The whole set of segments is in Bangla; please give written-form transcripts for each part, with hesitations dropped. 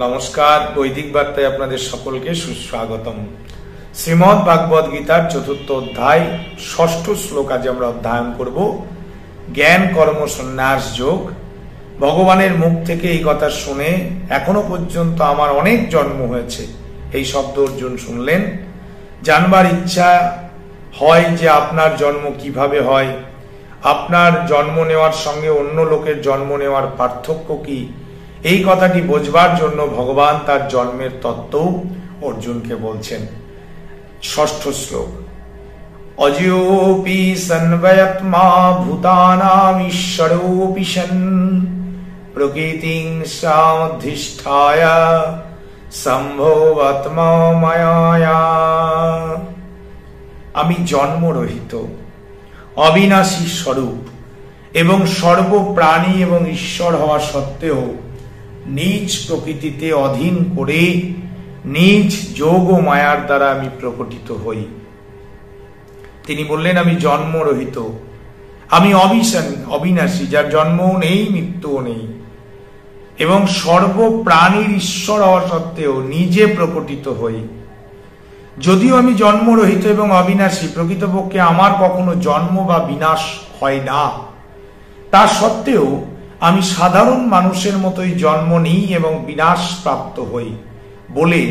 নমস্কার, বৈদিক বার্তায় আপনাদের সকলকে সুস্বাগতম। শ্রীমদ্ ভাগবত গীতার চতুর্থ অধ্যায় ৬ষ্ঠ শ্লোক আজ আমরা অধ্যয়ন করব। জ্ঞান কর্ম সন্ন্যাস যোগ। ভগবানের মুখ থেকে এই কথা শুনে এখনো পর্যন্ত আমার অনেক জন্ম হয়েছে, এই শব্দ অর্জুন শুনলেন। জানবার ইচ্ছা হয় যে আপনার জন্ম কিভাবে হয়, আপনার জন্ম নেওয়ার সঙ্গে অন্য লোকের জন্ম নেওয়ার পার্থক্য কি, এই কথাটি বোঝবার জন্য ভগবান তার জন্মের তত্ত্ব অর্জুনকে বলছেন। ৬ষ্ঠ শ্লোক। অজয়োপি সন্বয়ত্মা ভূতানাম ঈশ্বরোপি সন প্রকৃতিং সাধিষ্ঠায় সম্ভবাত্মা মায়া। আমি জন্মরহিত, অবিনাশী স্বরূপ এবং সর্বপ্রাণী এবং ঈশ্বর হওয়া সত্ত্বেও নিজ প্রকৃতিতে অধীন করে নিজ যোগ ও মায়ার দ্বারা আমি প্রকটিত হই। তিনি বললেন আমি জন্মরহিত, আমি অবিনাশী, যার জন্মও নেই মৃত্যুও নেই, এবং সর্বপ্রাণীর ঈশ্বর হওয়া সত্ত্বেও নিজে প্রকটিত হই। যদিও আমি জন্মরহিত এবং অবিনাশী, প্রকৃতপক্ষে আমার কখনো জন্ম বা বিনাশ হয় না। তা সত্ত্বেও আমি সাধারণ মানুষের মতোই জন্ম নিই এবং বিনাশ প্রাপ্ত হই বলে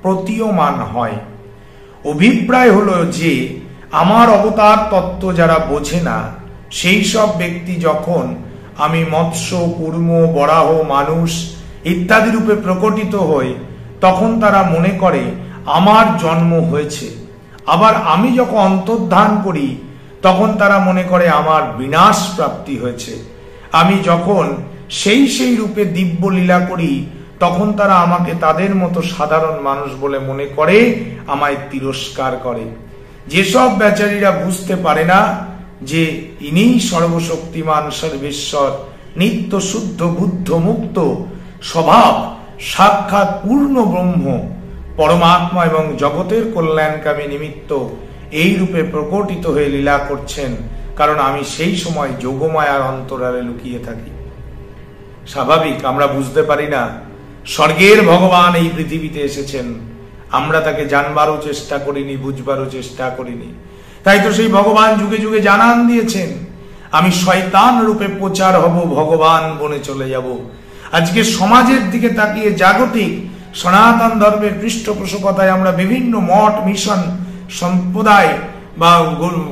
প্রতীয়মান হয়। অভিপ্রায় হলো যে আমার অবতার তত্ত্ব যারা বোঝে না, সেই সব ব্যক্তি যখন আমি মৎস্য, কূর্ম, বরাহ, মানুষ ইত্যাদি রূপে প্রকটিত হই, তখন তারা মনে করে আমার জন্ম হয়েছে। আবার আমি যখন অন্তর্ধান করি, তখন তারা মনে করে আমার বিনাশ প্রাপ্তি হয়েছে। আমি যখন সেই রূপে দিব্য লীলা করি, তখন তারা আমাকে তাদের মতো সাধারণ মানুষ বলে মনে করে, আমায় তিরস্কার করে। যেসব বেচারীরা বুঝতে পারে না যে ইনিই সর্বশক্তিমান সর্বেশ্বর, নিত্য শুদ্ধ বুদ্ধ মুক্ত স্বভাব সাক্ষাৎ পূর্ণ ব্রহ্ম পরমাত্মা এবং জগতের কল্যাণকামী নিমিত্ত এই রূপে প্রকটিত হয়ে লীলা করছেন, কারণ আমি সেই সময় যোগমায়ার অন্তরালে লুকিয়ে থাকি। স্বাভাবিক, আমরা বুঝতে পারি না স্বর্গের ভগবান এই পৃথিবীতে এসেছেন, আমরা তাকে জানবারও চেষ্টা করিনি, বুঝবারও চেষ্টা করিনি। তাই তো সেই ভগবান যুগে যুগে জানান দিয়েছেন, আমি শয়তান রূপে প্রচার হব, ভগবান বনে চলে যাব। আজকে সমাজের দিকে তাকিয়ে জাগতিক সনাতন ধর্মের পৃষ্ঠপোষকতায় আমরা বিভিন্ন মঠ, মিশন, সম্প্রদায় বা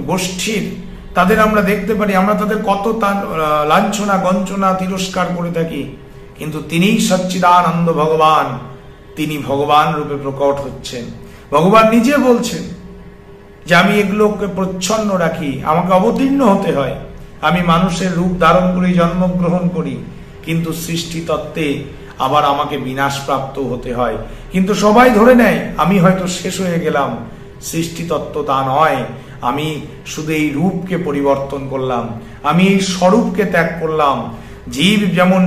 গোষ্ঠীর তাদের আমরা দেখতে পারি, আমরা তাদের কত লাঞ্ছনা, গঞ্চনা, তিরস্কার করে থাকি। কিন্তু তিনিই সচ্চিদানন্দ ভগবান, তিনি ভগবান রূপে প্রকট হচ্ছেন। ভগবান নিজে বলছেন যে আমি এগুলোকে প্রচ্ছন্ন রাখি, আমাকে অবতীর্ণ হতে হয়, আমি মানুষের রূপ ধারণ করে জন্মগ্রহণ করি, কিন্তু সৃষ্টি তত্ত্বে আবার আমাকে বিনাশ প্রাপ্ত হতে হয়। কিন্তু সবাই ধরে নেয় আমি হয়তো শেষ হয়ে গেলাম। সৃষ্টি তত্ত্ব তা নয়। আমি শুধু এই রূপকে পরিবর্তন করলাম, আমি এই স্বরূপকে ত্যাগ করলাম। জীব যেমন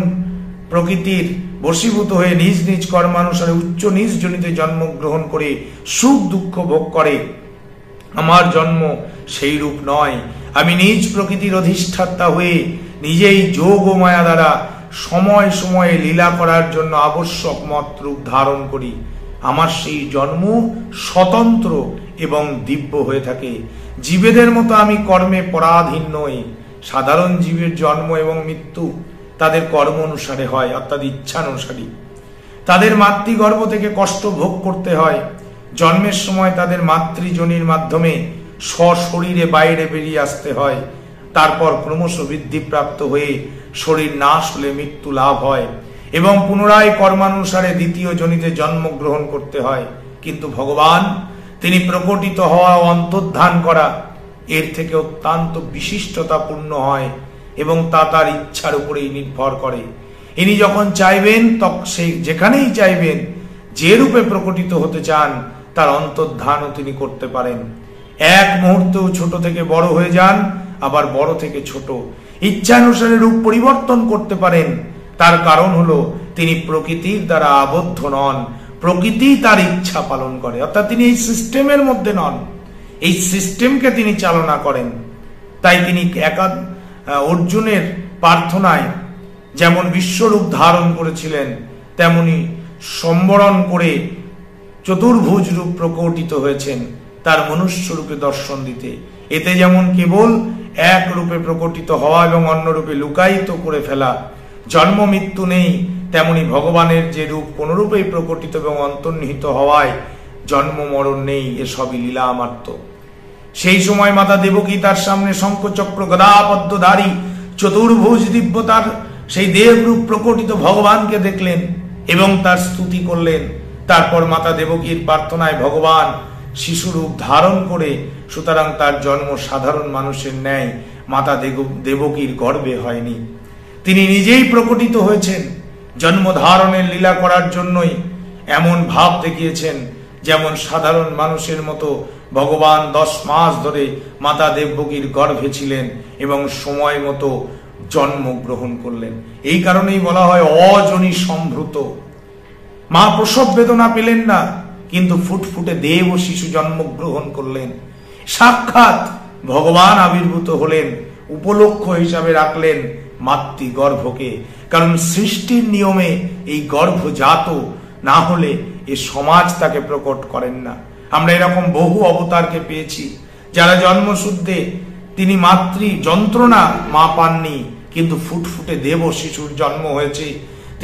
প্রকৃতির বশীভূত হয়ে নিজ নিজ কর্মানুসারে উচ্চ নিজ জনিতে জন্মগ্রহণ করে সুখ দুঃখ ভোগ করে, আমার জন্ম সেই রূপ নয়। আমি নিজ প্রকৃতির অধিষ্ঠাতা হয়ে নিজেই যোগ ও মায়া দ্বারা সময় সময়ে লীলা করার জন্য আবশ্যক মত রূপ ধারণ করি। আমার সেই জন্ম স্বতন্ত্র এবং দিব্য হয়ে থাকে। জীবেদের মতো আমি কর্মে পরাধীন নই। সাধারণ জীবের জন্ম এবং মৃত্যু তাদের কর্ম অনুসারে হয়, অর্থাৎ ইচ্ছানুসারী। তাদের মাতৃগর্ভ থেকে কষ্ট ভোগ করতে হয়। জন্মের সময় তাদের মাতৃজনির মাধ্যমে স্বশরীরে বাইরে বেরিয়ে আসতে হয়। তারপর ক্রমশ বৃদ্ধিপ্রাপ্ত হয়ে শরীর নাশ হলে মৃত্যু লাভ হয় এবং পুনরায় কর্মানুসারে দ্বিতীয় জনিতে জন্মগ্রহণ করতে হয়। কিন্তু ভগবান, তিনি প্রকটিত হওয়া ও অন্তর্ধান করা এর থেকে অত্যন্ত বিশিষ্টতাপূর্ণ হয় এবং তা তার ইচ্ছার উপরেই নির্ভর করে। ইনি যখন চাইবেন, তখন সেই যেখানেই চাইবেন, যে রূপে প্রকটিত হতে চান তার অন্তর্ধানও তিনি করতে পারেন। এক মুহূর্তেও ছোট থেকে বড় হয়ে যান, আবার বড় থেকে ছোট, ইচ্ছানুসারে রূপ পরিবর্তন করতে পারেন। তার কারণ হলো তিনি প্রকৃতির দ্বারা আবদ্ধ নন, প্রকৃতি তার ইচ্ছা পালন করে। অর্থাৎ তিনি এই সিস্টেমের মধ্যে নন, এই সিস্টেমকে তিনি চালনা করেন। তাই তিনি অর্জুনের প্রার্থনায় যেমন বিশ্বরূপ ধারণ করেছিলেন, তেমনি সম্বরণ করে চতুর্ভুজ রূপ প্রকটিত হয়েছেন তার মনুষ্য রূপে দর্শন দিতে। এতে যেমন কেবল এক রূপে প্রকটিত হওয়া এবং অন্য রূপে লুকায়িত করে ফেলা, জন্ম মৃত্যু নেই, তেমনি ভগবানের যে রূপ কোন রূপেই প্রকটিত এবং অন্তর্নিহিত হওয়ায় জন্ম মরণ নেই, এসবই লীলা মাত্র। সেই সময় মাতা দেবকী তার সামনে শঙ্খচক্র গদা পদ্মধারী চতুর্ভুজ দিব্যতার সেই দেবরূপ প্রকটিত ভগবানকে দেখলেন এবং তার স্তুতি করলেন। তারপর মাতা দেবকীর প্রার্থনায় ভগবান শিশুরূপ ধারণ করে, সুতরাং তার জন্ম সাধারণ মানুষের ন্যায় মাতা দেবকীর গর্ভে হয়নি, তিনি নিজেই প্রকটিত হয়েছেন। জন্ম ধারণের লীলা করার জন্যই এমন ভাব দেখিয়েছেন, যেমন সাধারণ মানুষের মতো ভগবান 10 মাস ধরে মাতা দেবকীর গর্ভে ছিলেন এবং সময় মতো জন্মগ্রহণ করলেন। এই কারণেই বলা হয় অজনী সম্ভ্রুত। মা প্রসব বেদনা পেলেন না, কিন্তু ফুটফুটে দেব ও শিশু জন্মগ্রহণ করলেন। সাক্ষাৎ ভগবান আবির্ভূত হলেন, উপলক্ষ হিসাবে রাখলেন মাতৃগর্ভকে, কারণ সৃষ্টির নিয়মে এই গর্ভজাত না হলে এ সমাজ তাকে প্রকট করেন না। আমরা এরকম বহু অবতারকে পেয়েছি যারা জন্মসূত্রে তিনি মাতৃ যন্ত্রণা মা পাননি, কিন্তু ফুটফুটে দেব শিশুর জন্ম হয়েছে।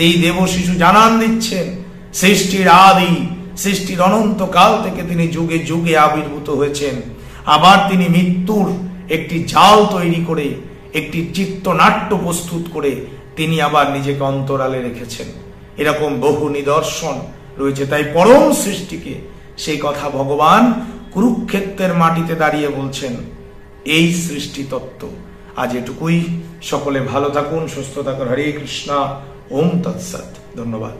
এই দেব শিশু জানান দিচ্ছেন সৃষ্টির আদি, সৃষ্টির অনন্তকাল থেকে তিনি যুগে যুগে আবির্ভূত হয়েছেন। আবার তিনি মৃত্যুর একটি জাল তৈরি করে, একটি চিত্রনাট্য প্রস্তুত করে তিনি আবার নিজেকে অন্তরালে রেখেছেন। এরকম বহু নিদর্শন রয়েছে। তাই পরম সৃষ্টিকে সেই কথা ভগবান কুরুক্ষেত্রের মাটিতে দাঁড়িয়ে বলছেন, এই সৃষ্টি তত্ত্ব। আজ এটুকুই। সকলে ভালো থাকুন, সুস্থ থাকুন। হরে কৃষ্ণ। ওম তৎসৎ। ধন্যবাদ।